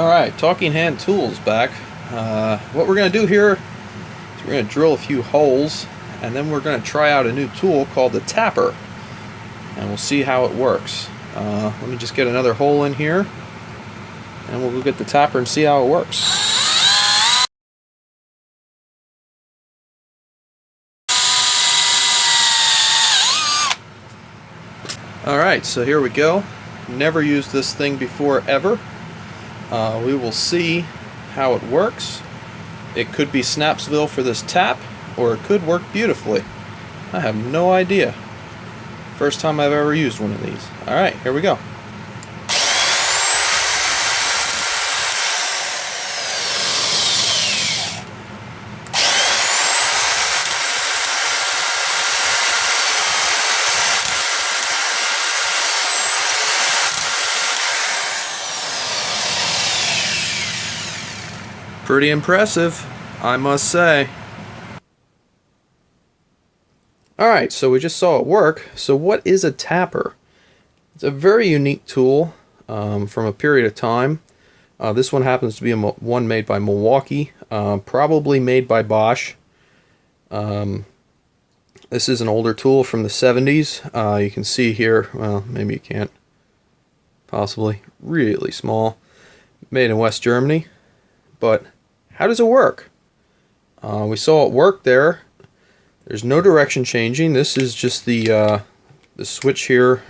Alright, Talking Hand Tools back. What we're going to do here is we're going to drill a few holes, and then we're going to try out a new tool called the Tapper, and we'll see how it works. Let me just get another hole in here, and we'll go get the Tapper and see how it works. Alright, so here we go. Never used this thing before ever. We will see how it works. It could be Snapsville for this tap, or it could work beautifully. I have no idea. First time I've ever used one of these. Alright, here we go. Pretty impressive, I must say. Alright, so we just saw it work. So what is a tapper? It's a very unique tool from a period of time. This one happens to be one made by Milwaukee, probably made by Bosch. This is an older tool from the 70s. You can see here, well, maybe you can't, possibly, really small. Made in West Germany. But how does it work? We saw it work there. There's no direction changing. This is just the switch here.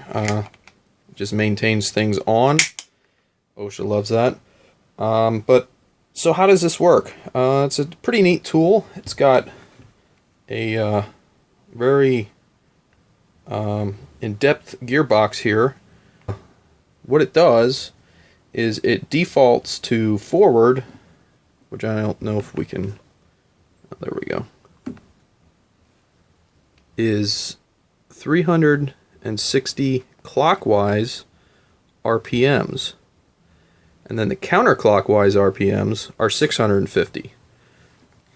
Just maintains things on. OSHA loves that. But so how does this work? It's a pretty neat tool. It's got a very in-depth gearbox here. What it does is it defaults to forward, which I don't know if we can, oh, there we go, is 360 clockwise RPMs. And then the counterclockwise RPMs are 650.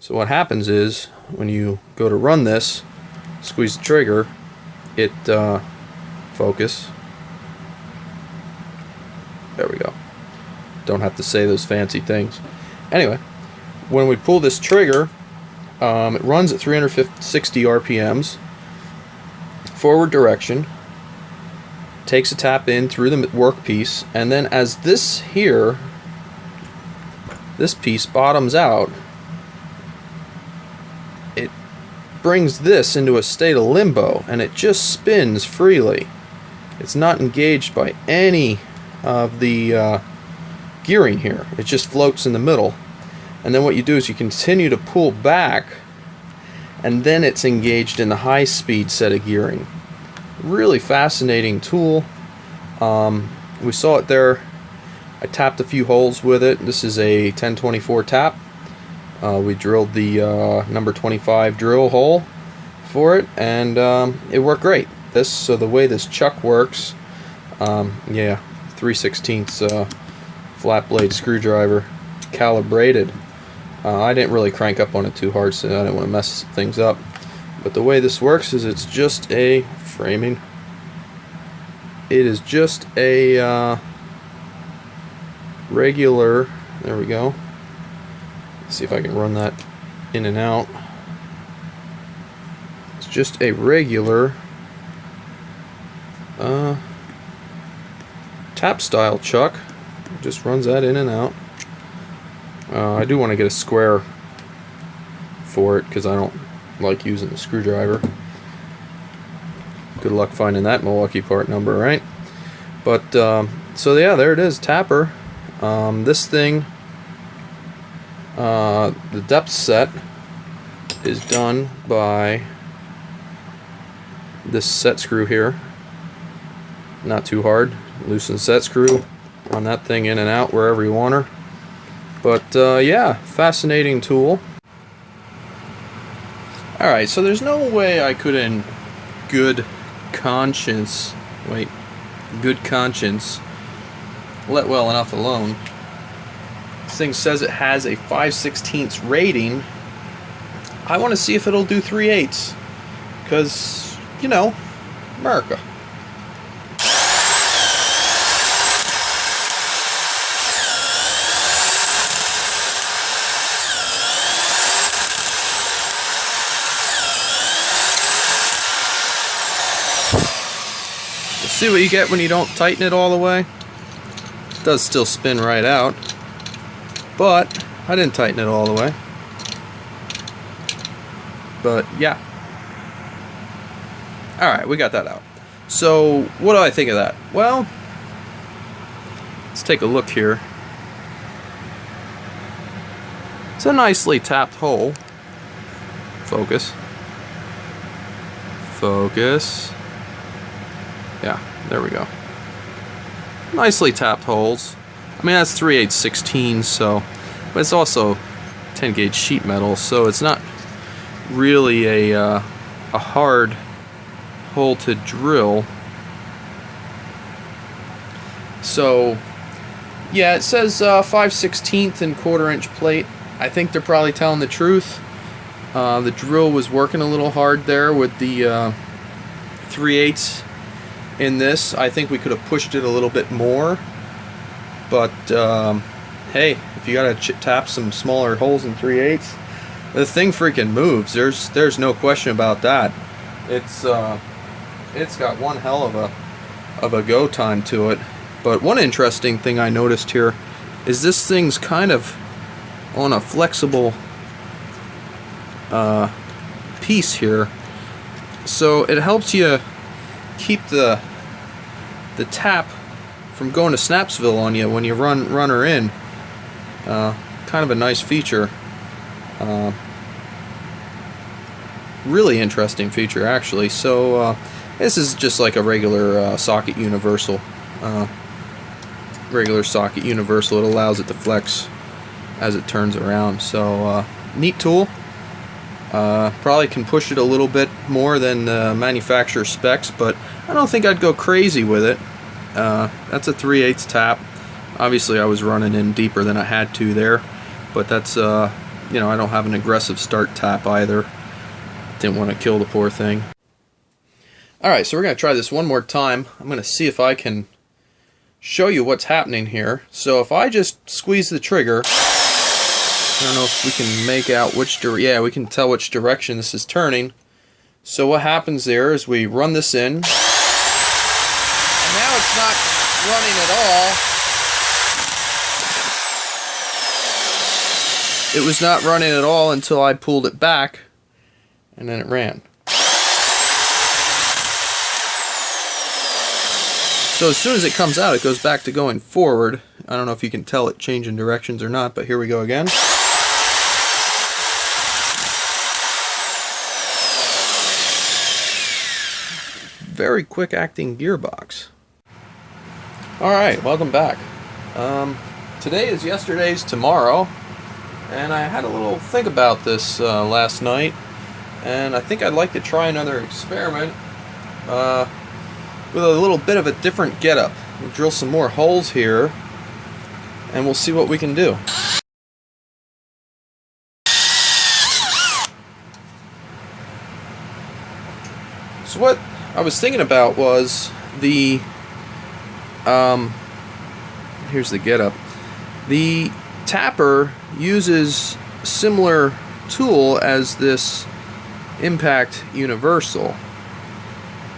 So what happens is, when you go to run this, squeeze the trigger, it, focus. There we go. Don't have to say those fancy things. Anyway, when we pull this trigger, it runs at 360 RPMs, forward direction, takes a tap in through the workpiece, and then as this here, this piece bottoms out, it brings this into a state of limbo, and it just spins freely. It's not engaged by any of the gearing here. It just floats in the middle, and then what you do is you continue to pull back, and then it's engaged in the high speed set of gearing. Really fascinating tool. We saw it there. I tapped a few holes with it. This is a 1024 tap. We drilled the number 25 drill hole for it, and it worked great. So the way this chuck works, yeah, 3/16 flat blade screwdriver, calibrated. I didn't really crank up on it too hard, so I didn't want to mess things up. But the way this works is it's just a framing. It is just a regular, there we go. Let's see if I can run that in and out. It's just a regular tap style chuck. Just runs that in and out. I do want to get a square for it because I don't like using the screwdriver. Good luck finding that Milwaukee part number, right? But so yeah, there it is, tapper. This thing, the depth set is done by this set screw here. Not too hard. Loosen set screw. Run that thing in and out wherever you want her. But yeah, fascinating tool. Alright, so there's no way I could in good conscience let well enough alone. This thing says it has a 5/16 rating. I want to see if it'll do 3/8, because, you know, America. See what you get when you don't tighten it all the way? It does still spin right out, but I didn't tighten it all the way. But yeah. Alright, we got that out. So, what do I think of that? Well, let's take a look here. It's a nicely tapped hole. Focus. Focus. Yeah, there we go. Nicely tapped holes. I mean, that's 3/8/16, so, but it's also 10 gauge sheet metal, so it's not really a hard hole to drill. So, yeah, it says 5/16 and 1/4 inch plate. I think they're probably telling the truth. The drill was working a little hard there with the 3/8 in this. I think we could have pushed it a little bit more, but hey, if you gotta tap some smaller holes in 3/8, the thing freaking moves. There's no question about that. It's got one hell of a go time to it. But one interesting thing I noticed here is this thing's kind of on a flexible piece here, so it helps you keep the tap from going to Snapsville on you when you run her in. Kind of a nice feature. Really interesting feature, actually. So this is just like a regular socket universal. Regular socket universal. It allows it to flex as it turns around. So neat tool. Probably can push it a little bit more than the manufacturer specs, but I don't think I'd go crazy with it. That's a 3/8 tap. Obviously I was running in deeper than I had to there, but that's you know, I don't have an aggressive start tap either. Didn't want to kill the poor thing. Alright, so we're going to try this one more time. I'm going to see if I can show you what's happening here. So if I just squeeze the trigger, I don't know if we can make out which yeah, we can tell which direction this is turning. So what happens there is we run this in, and now it's not running at all. It was not running at all until I pulled it back, and then it ran. So as soon as it comes out, it goes back to going forward. I don't know if you can tell it changing directions or not, but here we go again. Very quick acting gearbox. Alright, welcome back. Today is yesterday's tomorrow, and I had a little think about this last night, and I think I'd like to try another experiment with a little bit of a different getup. We'll drill some more holes here, and we'll see what we can do. So what I was thinking about was the here's the getup. The tapper uses a similar tool as this Impact Universal.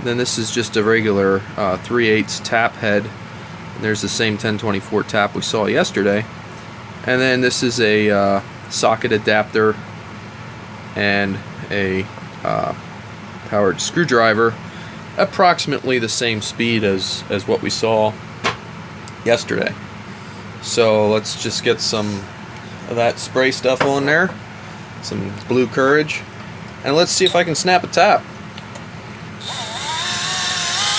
Then this is just a regular 3/8 tap head. And there's the same 1024 tap we saw yesterday. And then this is a socket adapter and a powered screwdriver. Approximately the same speed as what we saw yesterday. So let's just get some of that spray stuff on there, some blue courage, and let's see if I can snap a tap.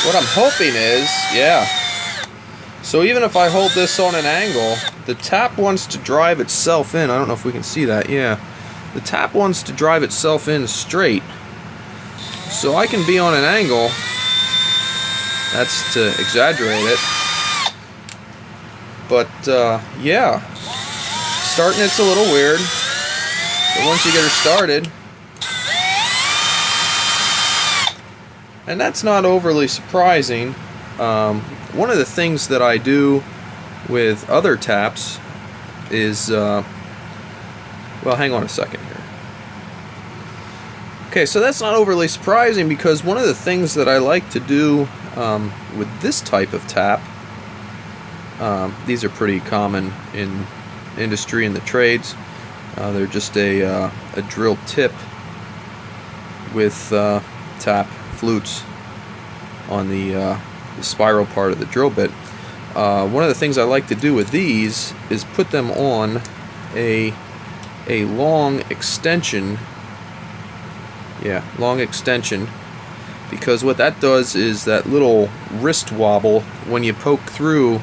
What I'm hoping is, yeah, so even if I hold this on an angle, the tap wants to drive itself in. I don't know if we can see that. Yeah, the tap wants to drive itself in straight, so I can be on an angle. That's to exaggerate it. But, yeah. Starting it's a little weird. But once you get her started. And that's not overly surprising. One of the things that I do with other taps is, well, hang on a second here. Okay, so that's not overly surprising because one of the things that I like to do with this type of tap. These are pretty common in industry and the trades. They're just a drill tip with tap flutes on the spiral part of the drill bit. One of the things I like to do with these is put them on a long extension. Yeah, long extension, because what that does is that little wrist wobble when you poke through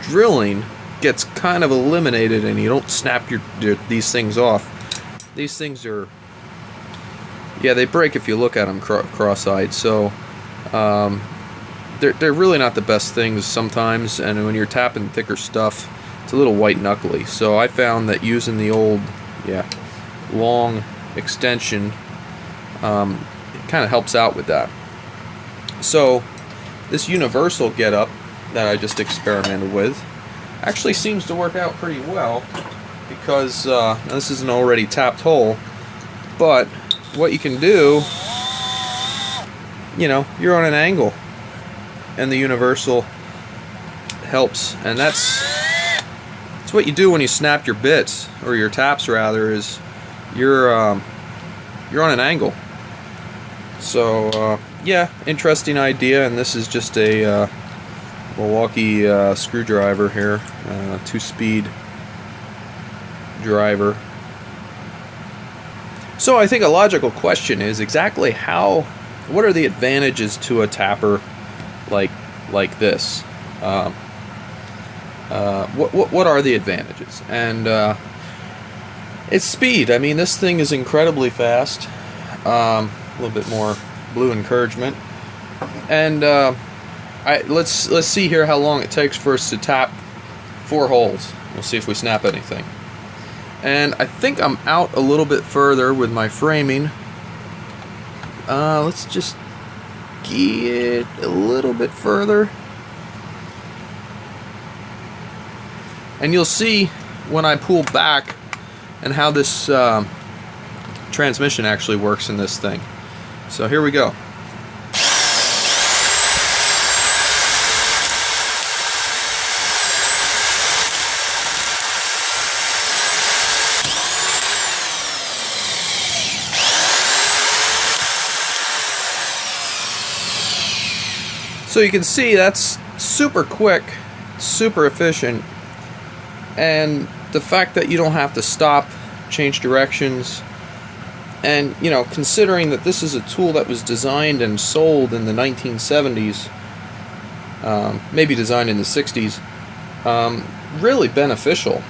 drilling gets kind of eliminated, and you don't snap these things off. These things are, yeah, they break if you look at them cross-eyed. So they're really not the best things sometimes, and when you're tapping thicker stuff, it's a little white knuckly. So I found that using the old, yeah, long extension, it kind of helps out with that. So this universal getup that I just experimented with actually seems to work out pretty well, because this is an already tapped hole, but what you can do, you know, you're on an angle, and the universal helps, and that's what you do when you snap your bits, or your taps rather, is you're on an angle. So yeah, interesting idea, and this is just a Milwaukee screwdriver here, 2-speed driver. So I think a logical question is exactly what are the advantages to a tapper like this? What are the advantages? And it's speed. I mean, this thing is incredibly fast. A little bit more blue encouragement, and let's see here how long it takes for us to tap 4 holes. We'll see if we snap anything. And I think I'm out a little bit further with my framing. Let's just get a little bit further, and you'll see when I pull back and how this transmission actually works in this thing. So here we go. So you can see that's super quick, super efficient, and the fact that you don't have to stop, change directions, and, you know, considering that this is a tool that was designed and sold in the 1970s, maybe designed in the 60s, really beneficial.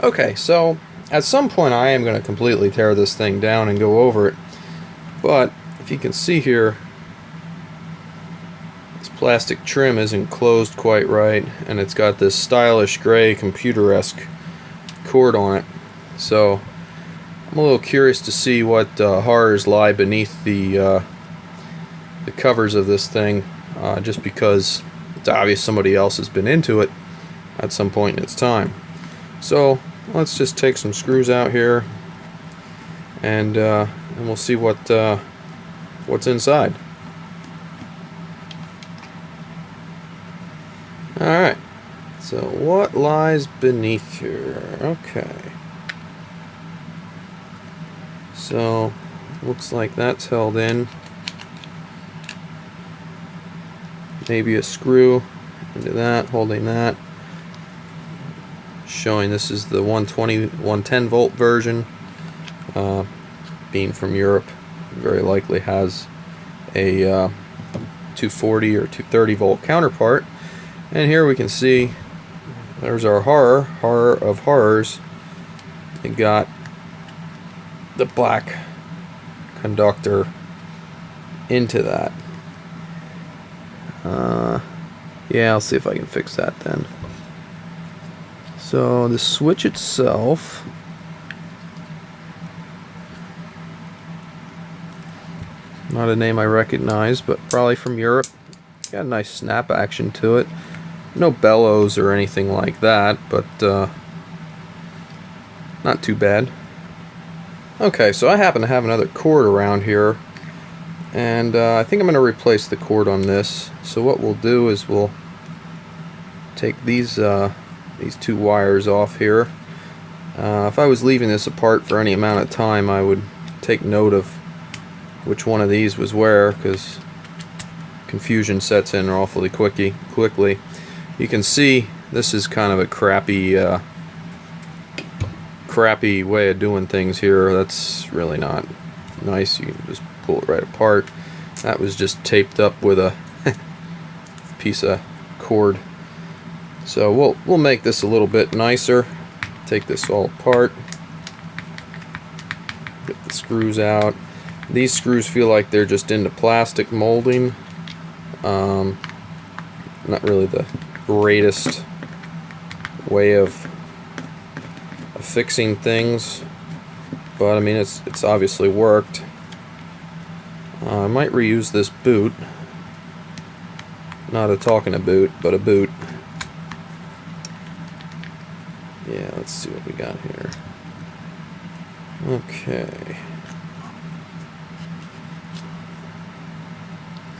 Okay, so at some point I am going to completely tear this thing down and go over it, but if you can see here, this plastic trim isn't closed quite right, and it's got this stylish gray computer-esque cord on it. So I'm a little curious to see what horrors lie beneath the covers of this thing, just because it's obvious somebody else has been into it at some point in its time. So let's just take some screws out here, and we'll see what's inside. Alright, so what lies beneath here? Okay. So, looks like that's held in. Maybe a screw into that, holding that. Showing this is the 110 volt version. Being from Europe, very likely has a 240 or 230 volt counterpart. And here we can see there's our horror of horrors. It got the black conductor into that. Yeah, I'll see if I can fix that then. So the switch itself, not a name I recognize, but probably from Europe. Got a nice snap action to it. No bellows or anything like that, but not too bad. Okay, so I happen to have another cord around here, And I think I'm going to replace the cord on this. So what we'll do is we'll take these two wires off here. If I was leaving this apart for any amount of time, I would take note of which one of these was where, because confusion sets in awfully quickly. You can see this is kind of a crappy way of doing things here. That's really not nice. You can just pull it right apart. That was just taped up with a piece of cord. So we'll make this a little bit nicer. Take this all apart. Get the screws out. These screws feel like they're just into plastic molding. Not really the greatest way of fixing things, but I mean it's obviously worked. I might reuse this boot. Not a talking boot, but a boot. Yeah, let's see what we got here. Okay.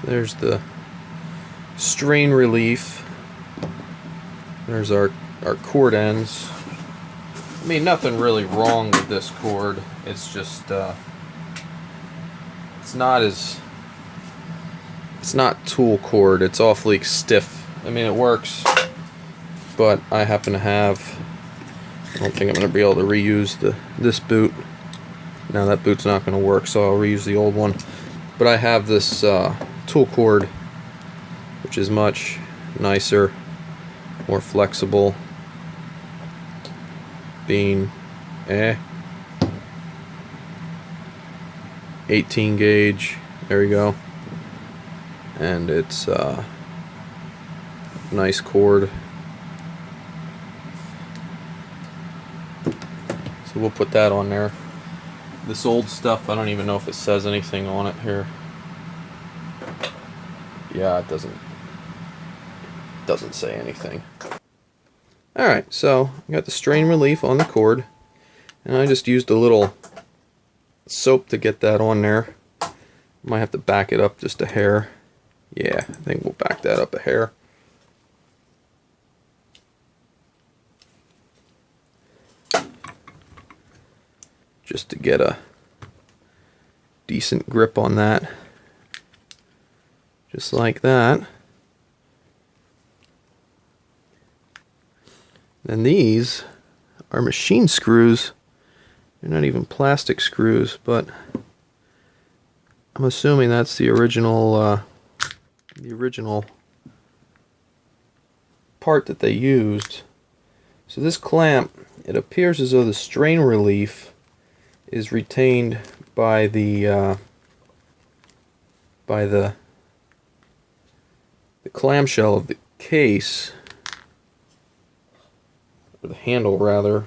There's the strain relief. There's our cord ends. I mean, nothing really wrong with this cord. It's just it's not tool cord. It's awfully stiff. I mean, it works, but I happen to have. I don't think I'm going to be able to reuse this boot. Now that boot's not going to work, so I'll reuse the old one. But I have this tool cord, which is much nicer, more flexible, being 18 gauge. There we go. And it's nice cord. So we'll put that on there. This old stuff, I don't even know if it says anything on it here. Yeah, it doesn't say anything. Alright, so I got the strain relief on the cord, and I just used a little soap to get that on there. Might have to back it up just a hair. Yeah, I think we'll back that up a hair. Just to get a decent grip on that. Just like that. Then these are machine screws. They're not even plastic screws, but I'm assuming that's the original part that they used. So this clamp, it appears as though the strain relief is retained by the clamshell of the case, or the handle rather,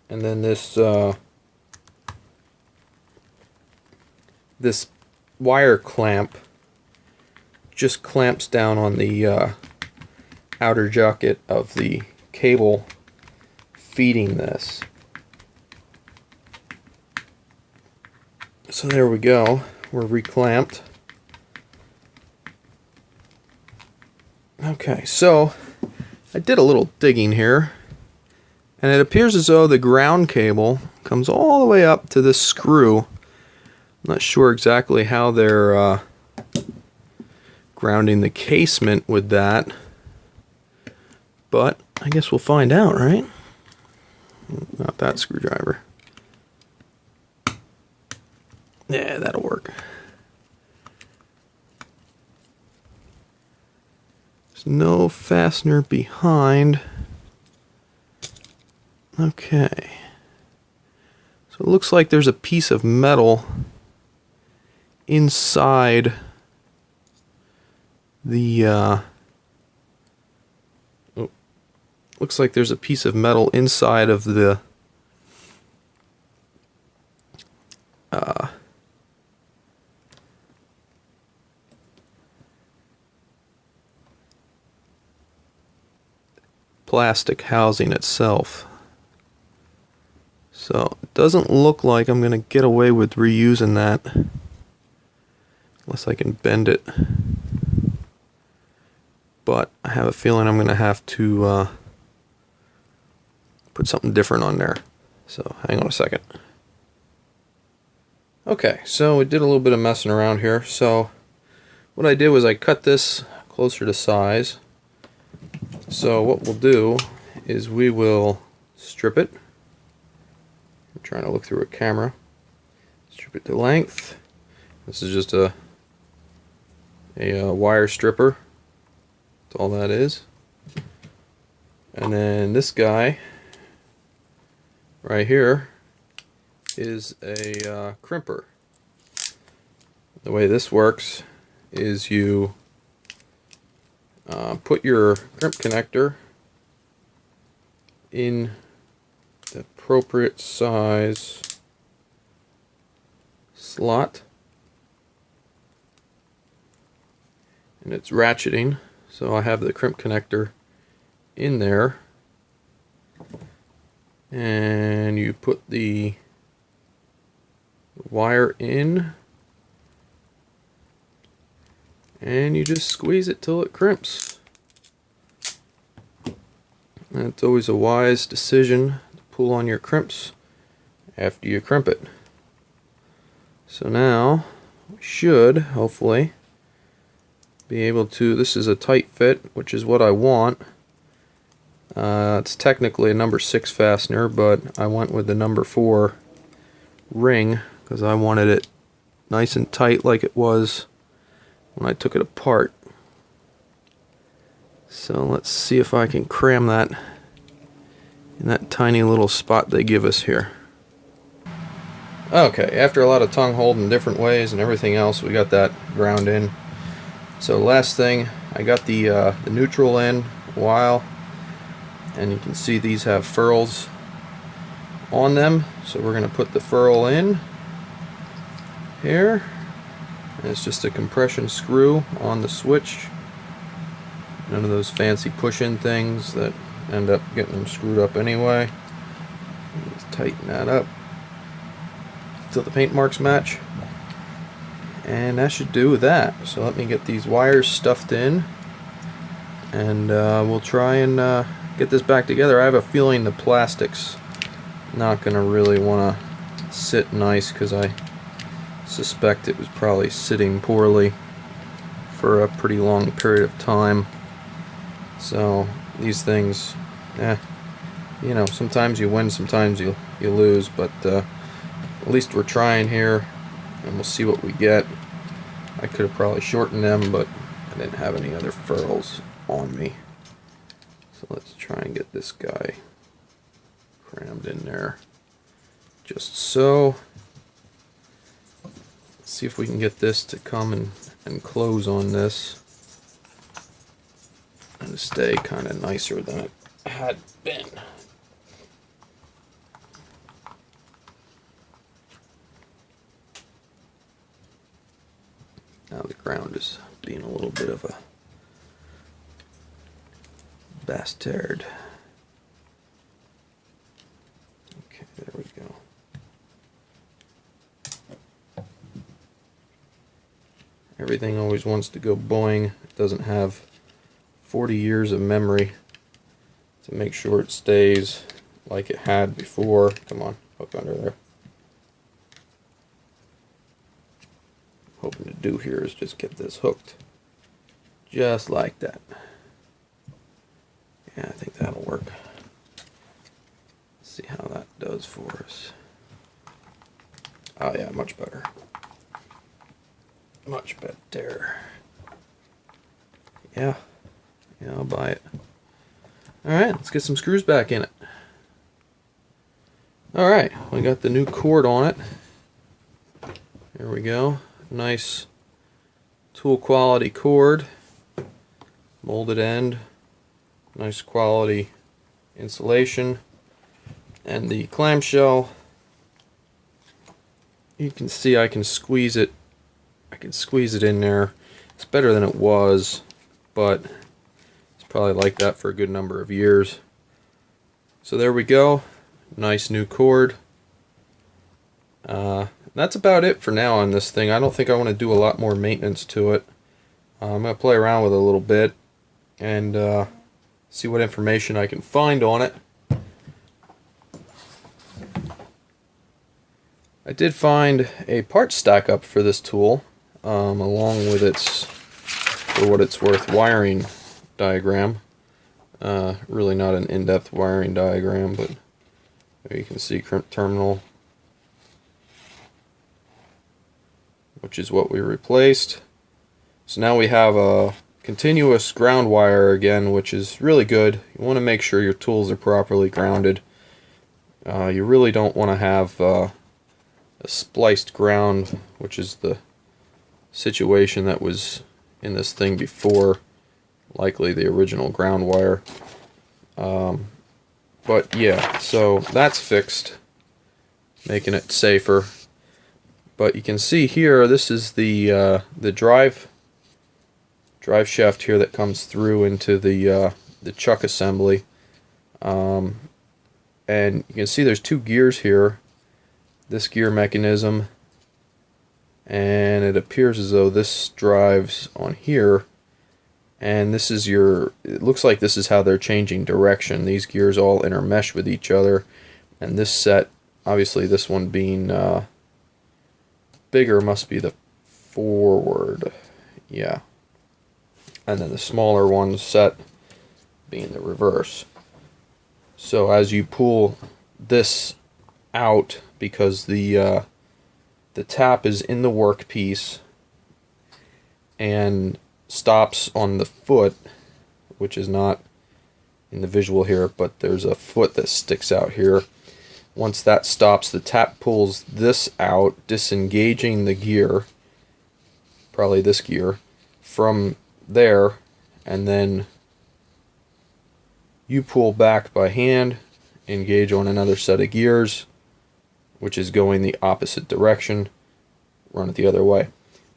and then this this wire clamp just clamps down on the outer jacket of the cable feeding this. So there we go, we're reclamped. Okay, so I did a little digging here, and it appears as though the ground cable comes all the way up to this screw. I'm not sure exactly how they're grounding the casement with that, but I guess we'll find out, right? Not that screwdriver. Yeah, that'll work. There's no fastener behind. Okay. So it looks like there's a piece of metal inside the looks like there's a piece of metal inside of the plastic housing itself. So it doesn't look like I'm going to get away with reusing that. unless I can bend it. But I have a feeling I'm going to have to put something different on there. So hang on a second. Okay, so we did a little bit of messing around here. So what I did was I cut this closer to size. So what we'll do is we will strip it. I'm trying to look through a camera. Strip it to length. This is just a wire stripper. That's all that is. And then this guy right here is a crimper. The way this works is you put your crimp connector in the appropriate size slot, and it's ratcheting, so I have the crimp connector in there, and you put the wire in and you just squeeze it till it crimps. And it's always a wise decision to pull on your crimps after you crimp it. So now we should hopefully be able to, this is a tight fit, which is what I want. It's technically a number 6 fastener, but I went with the number 4 ring because I wanted it nice and tight like it was when I took it apart. So let's see if I can cram that in that tiny little spot they give us here. Okay, after a lot of tongue holding different ways and everything else, we got that ground in. So last thing, I got the neutral in a while, and you can see these have furls on them. So we're going to put the furl in here. And it's just a compression screw on the switch. None of those fancy push-in things that end up getting them screwed up anyway. Just tighten that up till the paint marks match. And that should do that. So let me get these wires stuffed in, and we'll try and get this back together. I have a feeling the plastic's not going to really want to sit nice because I suspect it was probably sitting poorly for a pretty long period of time. So these things, you know, sometimes you win, sometimes you lose, but at least we're trying here, and we'll see what we get. I could have probably shortened them, but I didn't have any other furls on me. So let's try and get this guy crammed in there just so. Let's see if we can get this to come and close on this and stay kind of nicer than it had been. Now the ground is being a little bit of a bastard. Okay, there we go. Everything always wants to go boing. It doesn't have 40 years of memory to make sure it stays like it had before. Come on, hook under there. Hoping to do here is just get this hooked just like that. Yeah, I think that'll work. Let's see how that does for us. Oh yeah, much better. Much better. Yeah, I'll buy it. Alright, let's get some screws back in it. Alright, we got the new cord on it. There we go. Nice tool quality cord, molded end, nice quality insulation, and the clamshell, you can see I can squeeze it in there. It's better than it was, but it's probably like that for a good number of years. So there we go, nice new cord. that's about it for now on this thing. I don't think I want to do a lot more maintenance to it. I'm going to play around with it a little bit and see what information I can find on it. I did find a part stack up for this tool, along with its, for what it's worth, wiring diagram. Really not an in-depth wiring diagram, but there you can see crimp terminal, which is what we replaced. So now we have a continuous ground wire again, which is really good. You want to make sure your tools are properly grounded. You really don't want to have a spliced ground, which is the situation that was in this thing before, likely the original ground wire. But yeah, so that's fixed, making it safer. But you can see here, this is the drive shaft here that comes through into the chuck assembly, and you can see there's two gears here. This gear mechanism, and it appears as though this drives on here, and this is your, it looks like this is how they're changing direction. These gears all intermesh with each other, and this set, obviously this one being bigger, must be the forward, yeah, and then the smaller one set being the reverse. So as you pull this out, because the tap is in the workpiece and stops on the foot, which is not in the visual here, but there's a foot that sticks out here. Once that stops, the tap pulls this out, disengaging the gear, probably this gear, from there, and then you pull back by hand, engage on another set of gears, which is going the opposite direction, run it the other way.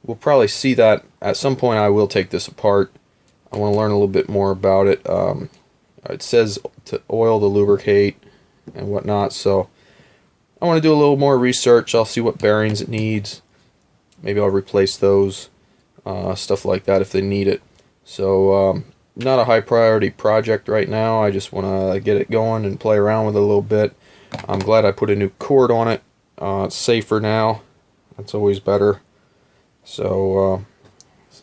We'll probably see that at some point. I will take this apart. I want to learn a little bit more about it. It says to oil to lubricate and whatnot, so I want to do a little more research. I'll see what bearings it needs. Maybe I'll replace those, stuff like that if they need it. So not a high priority project right now. I just want to get it going and play around with it a little bit. I'm glad I put a new cord on it. It's safer now. That's always better. So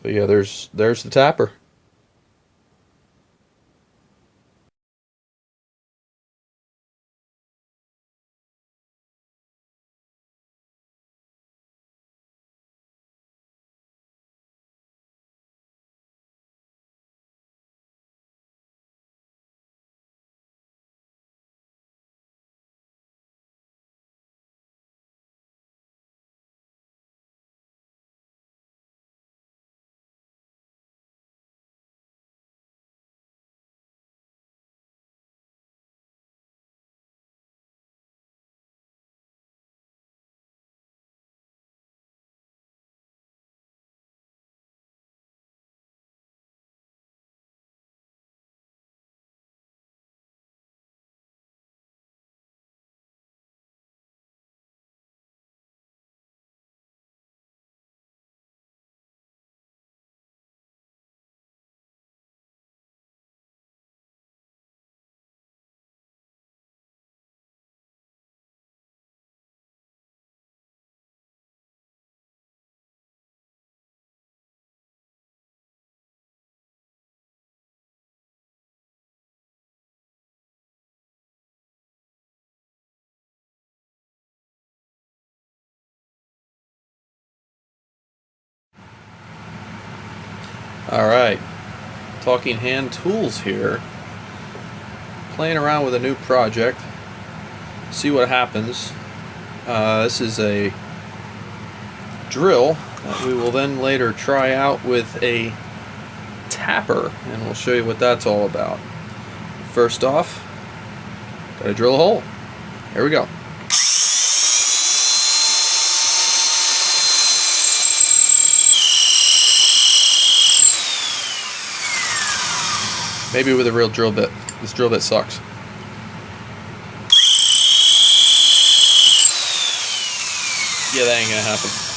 yeah, there's the tapper. Alright, talking hand tools here. Playing around with a new project. See what happens. This is a drill that we will then later try out with a tapper, and we'll show you what that's all about. First off, gotta drill a hole. Here we go. Maybe with a real drill bit. This drill bit sucks. Yeah, that ain't gonna happen.